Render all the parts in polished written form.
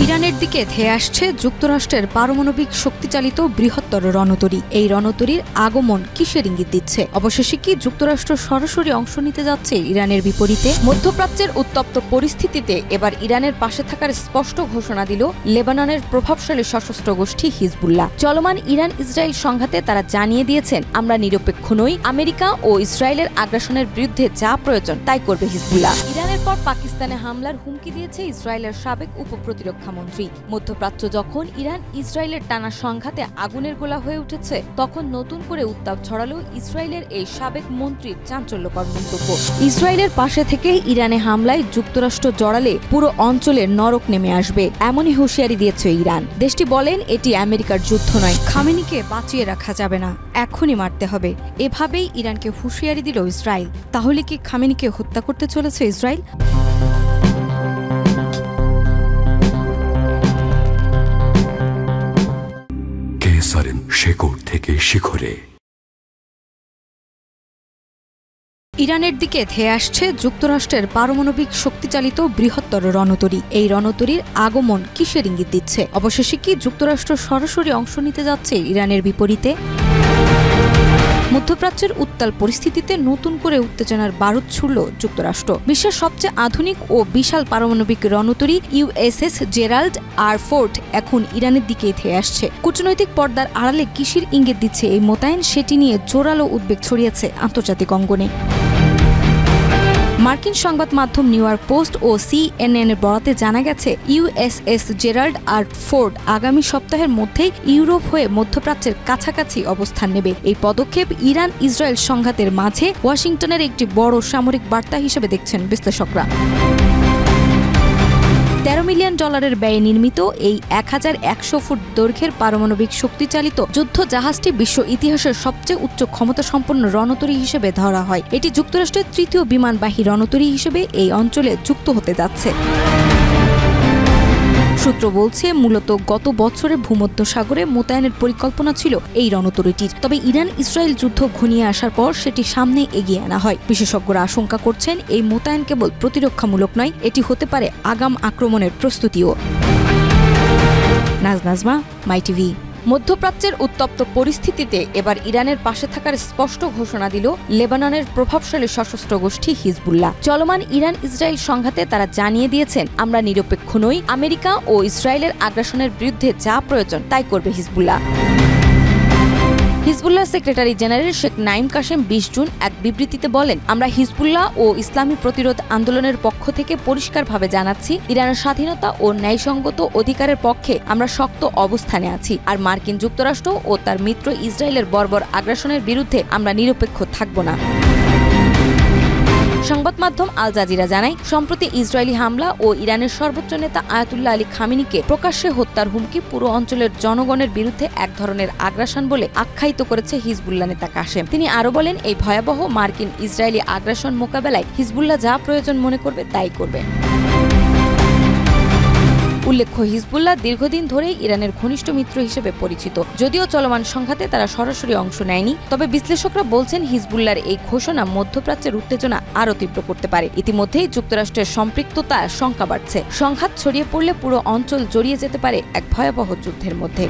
ইরানের দিকে ধেয়ে আসছে যুক্তরাষ্ট্রের পারমাণবিক শক্তিচালিত বৃহত্তর রণতরী। এই রণতরীর আগমন কিসের ইঙ্গিত দিচ্ছে? অবশেষে কি যুক্তরাষ্ট্র সরাসরি অংশ নিতে যাচ্ছে ইরানের বিপরীতে? মধ্যপ্রাচ্যের উত্তপ্ত পরিস্থিতিতে এবার ইরানের পাশে থাকার স্পষ্ট ঘোষণা দিল লেবাননের প্রভাবশালী সশস্ত্র গোষ্ঠী হিজবুল্লাহ। চলমান ইরান ইসরায়েল সংঘাতে তারা জানিয়ে দিয়েছেন, আমরা নিরপেক্ষ নই, আমেরিকা ও ইসরায়েলের আগ্রাসনের বিরুদ্ধে যা প্রয়োজন তাই করবে হিজবুল্লাহ। ইরানের পর পাকিস্তানে হামলার হুমকি দিয়েছে ইসরায়েলের সাবেক উপপ্রতিরক্ষা মন্ত্রী। মধ্যপ্রাচ্য যখন ইরান ইসরায়েলের টানা সংঘাতে আগুনের গোলা হয়ে উঠেছে, তখন নতুন করে উত্তাপ ছড়ালো ইসরায়েলের এই সাবেক মন্ত্রীর চাঞ্চল্যকর মন্তব্য। ইসরায়েলের পাশে থেকে ইরানে হামলায় যুক্তরাষ্ট্র জড়ালে পুরো অঞ্চলের নরক নেমে আসবে, এমনই হুঁশিয়ারি দিয়েছে ইরান। দেশটি বলেন, এটি আমেরিকার যুদ্ধ নয়, খামেনিকে বাঁচিয়ে রাখা যাবে না, এখনই মারতে হবে। এভাবেই ইরানকে হুঁশিয়ারি দিল ইসরায়েল। তাহলে কি খামেনিকে হত্যা করতে চলেছে ইসরায়েল? শেকড় থেকে শিখরে। ইরানের দিকে ধেয়ে আসছে যুক্তরাষ্ট্রের পারমাণবিক শক্তিচালিত বৃহত্তর রণতরী। এই রণতরীর আগমন কিসের ইঙ্গিত দিচ্ছে? অবশেষে কি যুক্তরাষ্ট্র সরাসরি অংশ নিতে যাচ্ছে ইরানের বিপরীতে? মধ্যপ্রাচ্যের উত্তাল পরিস্থিতিতে নতুন করে উত্তেজনার বারুদ ছুড়ল যুক্তরাষ্ট্র। বিশ্বের সবচেয়ে আধুনিক ও বিশাল পারমাণবিক রণতরী ইউএসএস জেরাল্ড আর ফোর্ড এখন ইরানের দিকেই ধেয়ে আসছে। কূটনৈতিক পর্দার আড়ালে কিসের ইঙ্গিত দিচ্ছে এই মোতায়েন, সেটি নিয়ে জোরালো উদ্বেগ ছড়িয়েছে আন্তর্জাতিক অঙ্গনে। মার্কিন সংবাদ মাধ্যম নিউ ইয়র্ক পোস্ট ও CNN এর বরাতে জানা গেছে, ইউএসএস জেরাল্ড আর ফোর্ড আগামী সপ্তাহের মধ্যেই ইউরোপ হয়ে মধ্যপ্রাচ্যের কাছাকাছি অবস্থান নেবে। এই পদক্ষেপ ইরান ইসরায়েল সংঘাতের মাঝে ওয়াশিংটনের একটি বড় সামরিক বার্তা হিসেবে দেখছেন বিশ্লেষকরা। $13 মিলিয়ন ব্যয়ে নির্মিত এই 1100 ফুট দৈর্ঘ্যের পারমাণবিক শক্তিচালিত যুদ্ধ জাহাজটি বিশ্ব ইতিহাসের সবচেয়ে উচ্চ ক্ষমতাসম্পন্ন রণতরী হিসেবে ধরা হয়। এটি যুক্তরাষ্ট্রের তৃতীয় বিমানবাহী রণতরী হিসেবে এই অঞ্চলে যুক্ত হতে যাচ্ছে। সূত্র বলছে, মূলত গত বছরে ভূমধ্যসাগরে মোতায়েনের পরিকল্পনা ছিল এই রণতরীটির। তবে ইরান ইসরায়েল যুদ্ধ ঘনিয়ে আসার পর সেটি সামনে এগিয়ে আনা হয়। বিশেষজ্ঞরা আশঙ্কা করছেন, এই মোতায়েন কেবল প্রতিরক্ষামূলক নয়, এটি হতে পারে আগাম আক্রমণের প্রস্তুতিও। নাজমা, মাই টিভি। মধ্যপ্রাচ্যের উত্তপ্ত পরিস্থিতিতে এবার ইরানের পাশে থাকার স্পষ্ট ঘোষণা দিল লেবাননের প্রভাবশালী সশস্ত্র গোষ্ঠী হিজবুল্লাহ। চলমান ইরান ইসরায়েল সংঘাতে তারা জানিয়ে দিয়েছেন, আমরা নিরপেক্ষ নই, আমেরিকা ও ইসরায়েলের আগ্রাসনের বিরুদ্ধে যা প্রয়োজন তাই করবে Hezbollah. Hezbollah secretary general Sheikh Naim Qassem 20 June এক বিবৃতিতে বলেন, আমরা হিজবুল্লাহ ও ইসলামী প্রতিরোধ আন্দোলনের পক্ষ থেকে পরিষ্কারভাবে জানাচ্ছি, ইরানের স্বাধীনতা ও ন্যায়সঙ্গত অধিকারের পক্ষে আমরা শক্ত অবস্থানে আছি, আর মার্কিন যুক্তরাষ্ট্র ও তার মিত্র ইসরায়েলের বর্বর আগ্রাসনের বিরুদ্ধে আমরা নিরপেক্ষ থাকব না। সংবাদ মাধ্যম আল জাজিরা জানায়, সম্প্রতি ইসরায়েলি হামলা ও ইরানের সর্বোচ্চ নেতা আয়াতুল্লাহ আলী খামেনিকে প্রকাশ্যে হত্যার হুমকি পুরো অঞ্চলের জনগণের বিরুদ্ধে এক ধরনের আগ্রাসন বলে আখ্যায়িত করেছে হিজবুল্লাহ নেতা কাশেম। তিনি আরও বলেন, এই ভয়াবহ মার্কিন ইসরায়েলি আগ্রাসন মোকাবেলায় হিজবুল্লাহ যা প্রয়োজন মনে করবে তাই করবে। উল্লেখ্য, হিজবুল্লাহ দীর্ঘদিন ধরেই ইরানের ঘনিষ্ঠ মিত্র হিসেবে পরিচিত। যদিও চলমান সংঘাতে তারা সরাসরি অংশ নেয়নি, তবে বিশ্লেষকরা বলছেন, হিজবুল্লাহর এই ঘোষণা মধ্যপ্রাচ্যের উত্তেজনা আরও তীব্র করতে পারে। ইতিমধ্যেই যুক্তরাষ্ট্রের সম্পৃক্ততার শঙ্কা বাড়ছে। সংঘাত ছড়িয়ে পড়লে পুরো অঞ্চল জড়িয়ে যেতে পারে এক ভয়াবহ যুদ্ধের মধ্যে।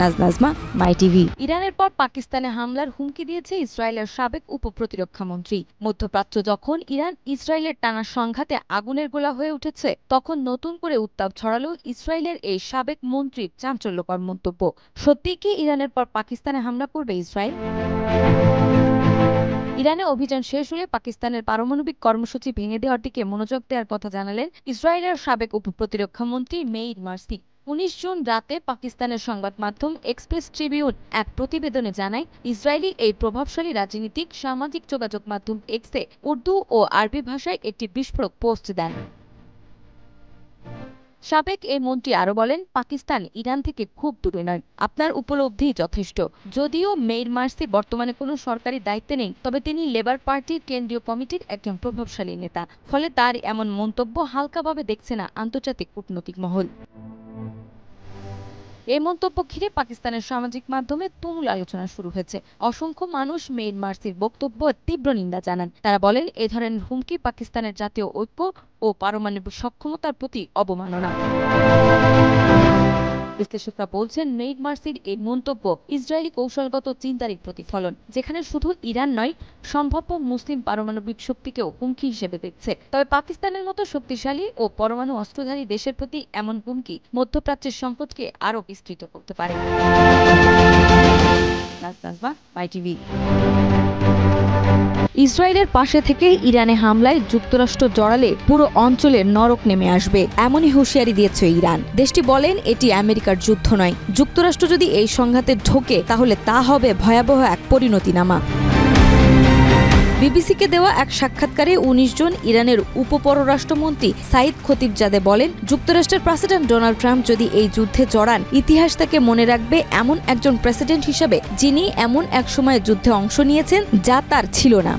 নাজমা, মাই টিভি। ইরানের পর পাকিস্তানে হামলার হুমকি দিয়েছে ইসরায়েলের সাবেক উপপ্রতিরক্ষা মন্ত্রী। মধ্যপ্রাচ্য যখন ইরান ইসরায়েলের টানা সংঘাতে আগুনের গোলা হয়ে উঠেছে, তখন নতুন করে উত্তাপ ছড়ালো ইসরায়েলের এই সাবেক মন্ত্রীর চাঞ্চল্যকর মন্তব্য। সত্যিই কি ইরানের পর পাকিস্তানে হামলা করবে ইসরায়েল? ইরানে অভিযান শেষ হলে পাকিস্তানের পারমাণবিক কর্মসূচি ভেঙে দেওয়ার দিকে মনোযোগ দেওয়ার কথা জানালেন ইসরায়েলের সাবেক উপপ্রতিরক্ষা মন্ত্রী মেইর মার্সি। 19 জুন রাতে পাকিস্তানের সংবাদ মাধ্যম এক্সপ্রেস ট্রিবিউন এক প্রতিবেদনে জানায়, ইসরায়েলি এই প্রভাবশালী রাজনীতিক সামাজিক যোগাযোগ মাধ্যম এক্সে উর্দু ও আরবি ভাষায় একটি বিস্ফোরক পোস্ট দেন। সাবেক এই মন্ত্রী আরও বলেন, পাকিস্তান ইরান থেকে খুব দূরে নয়, আপনার উপলব্ধি যথেষ্ট। যদিও মেইর মার্সি বর্তমানে কোনো সরকারি দায়িত্বে নেই, তবে তিনি লেবার পার্টির কেন্দ্রীয় কমিটির একজন প্রভাবশালী নেতা। ফলে তার এমন মন্তব্য হালকাভাবে দেখছে না আন্তর্জাতিক কূটনৈতিক মহল। এই মন্তব্য ঘিরে পাকিস্তানের সামাজিক মাধ্যমে তুমুল আলোচনা শুরু হয়েছে। অসংখ্য মানুষ মেইড মার্সির বক্তব্য তীব্র নিন্দা জানান। তারা বলেন, এই ধরনের হুমকি পাকিস্তানের জাতীয় ঐক্য ও পারমাণবিক সক্ষমতার প্রতি অবমাননা। বিশ্লেষকরা বলছেন, মেইড মার্সির এই মন্তব্য ইসরায়েলি কৌশলগত চিন্তারই প্রতিফলন, যেখানে শুধু ইরান নয়, সম্ভাব্য মুসলিম পারমাণবিক শক্তিকেও হুমকি হিসেবে দেখছে। তবে পাকিস্তানের মতো শক্তিশালী ও পরমাণু অস্ত্রধারী দেশের প্রতি এমন হুমকি মধ্যপ্রাচ্যের সংকটকে আরও বিস্তৃত করতে পারে। ইসরায়েলের পাশে থেকে ইরানে হামলায় যুক্তরাষ্ট্র জড়ালে পুরো অঞ্চলের নরক নেমে আসবে, এমনই হুঁশিয়ারি দিয়েছে ইরান। দেশটি বলেন, এটি আমেরিকার যুদ্ধ নয়। যুক্তরাষ্ট্র যদি এই সংঘাতে ঢোকে তাহলে তা হবে ভয়াবহ এক পরিণতিনামা। বিবিসিকে দেওয়া এক সাক্ষাৎকারে ১৯ জন ইরানের উপপররাষ্ট্রমন্ত্রী সাইদ খতিবজাদে বলেন, যুক্তরাষ্ট্রের প্রেসিডেন্ট ডোনাল্ড ট্রাম্প যদি এই যুদ্ধে জড়ান, ইতিহাস তাকে মনে রাখবে এমন একজন প্রেসিডেন্ট হিসেবে যিনি এমন এক সময়ে যুদ্ধে অংশ নিয়েছেন যা তার ছিল না।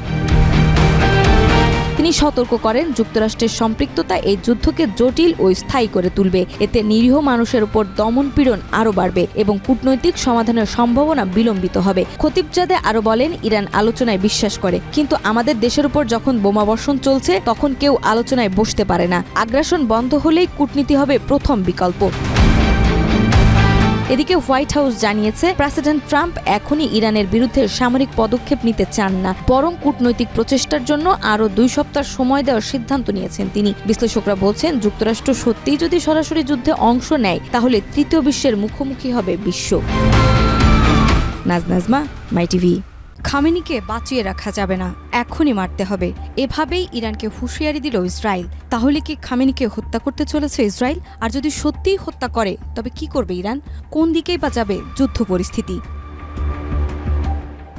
তিনি সতর্ক করেন, যুক্তরাষ্ট্রের সম্পৃক্ততা এই যুদ্ধকে জটিল ও স্থায়ী করে তুলবে। এতে নিরীহ মানুষের উপর দমন-পীড়ন আরও বাড়বে এবং কূটনৈতিক সমাধানের সম্ভাবনা বিলম্বিত হবে। খতিবজাদে আরও বলেন, ইরান আলোচনায় বিশ্বাস করে, কিন্তু আমাদের দেশের উপর যখন বোমাবর্ষণ চলছে তখন কেউ আলোচনায় বসতে পারে না। আগ্রাসন বন্ধ হলেই কূটনীতি হবে প্রথম বিকল্প। এদিকে হোয়াইট হাউস জানিয়েছে, প্রেসিডেন্ট ট্রাম্প এখনই ইরানের বিরুদ্ধে সামরিক পদক্ষেপ নিতে চান না, বরং কূটনৈতিক প্রচেষ্টার জন্য আরও ২ সপ্তাহ সময় দেওয়ার সিদ্ধান্ত নিয়েছেন তিনি। বিশ্লেষকরা বলছেন, যুক্তরাষ্ট্র সত্যিই যদি সরাসরি যুদ্ধে অংশ নেয় তাহলে তৃতীয় বিশ্বের মুখোমুখি হবে বিশ্ব। নাজমা, মাই টিভি। খামেনিকে বাঁচিয়ে রাখা যাবে না, এখনই মারতে হবে, এভাবেই ইরানকে হুঁশিয়ারি দিল ইসরায়েল। তাহলে কি খামেনিকে হত্যা করতে চলেছে ইসরায়েল? আর যদি সত্যিই হত্যা করে তবে কি করবে ইরান? কোন দিকেই বা যাবে যুদ্ধ পরিস্থিতি?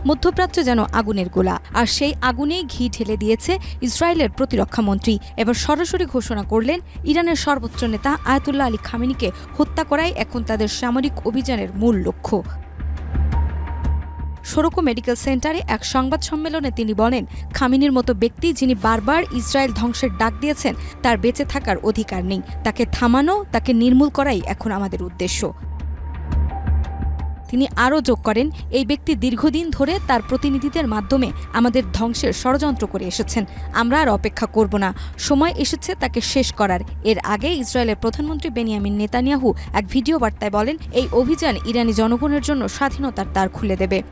মধ্যপ্রাচ্য যেন আগুনের গোলা, আর সেই আগুনেই ঘি ঢেলে দিয়েছে ইসরায়েলের প্রতিরক্ষা মন্ত্রী। এবার সরাসরি ঘোষণা করলেন, ইরানের সর্বোচ্চ নেতা আয়াতুল্লাহ আলী খামেনিকে হত্যা করাই এখন তাদের সামরিক অভিযানের মূল লক্ষ্য। সোরোকো মেডিকেল সেন্টারে এক সংবাদ সম্মেলনে তিনি বলেন, খামেনির মতো ব্যক্তি যিনি বারবার ইসরায়েল ধ্বংসের ডাক দিয়েছেন, তার বেঁচে থাকার অধিকার নেই। তাকে থামানো, তাকে নির্মূল করাই এখন আমাদের উদ্দেশ্য। তিনি আরও যোগ করেন, এই ব্যক্তি দীর্ঘদিন ধরে তার প্রতিনিধিদের মাধ্যমে আমাদের ধ্বংসের ষড়যন্ত্র করে এসেছেন। আমরা আর অপেক্ষা করব না, সময় এসেছে তাকে শেষ করার। এর আগে ইসরায়েলের প্রধানমন্ত্রী বেনিয়ামিন নেতানিয়াহু এক ভিডিও বার্তায় বলেন, এই অভিযান ইরানি জনগণের জন্য স্বাধীনতার দ্বার খুলে দেবে।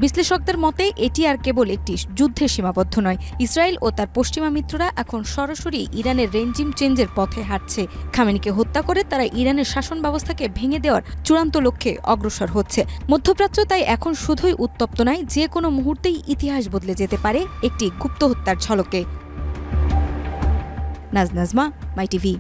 বিশ্লেষকদের মতে এটি আর কেবল একটি যুদ্ধে সীমাবদ্ধ নয়। ইসরায়েল ও তার পশ্চিমা মিত্ররা এখন সরাসরি ইরানের রেজিম চেঞ্জের পথে হাঁটছে। খামেনিকে হত্যা করে তারা ইরানের শাসন ব্যবস্থাকে ভেঙে দেওয়ার চূড়ান্ত লক্ষ্যে অগ্রসর হচ্ছে। মধ্যপ্রাচ্য তাই এখন শুধুই উত্তপ্ত নয়, যে কোনো মুহূর্তেই ইতিহাস বদলে যেতে পারে একটি গুপ্ত হত্যার ঝলকে। নাজমা, মাই টিভি।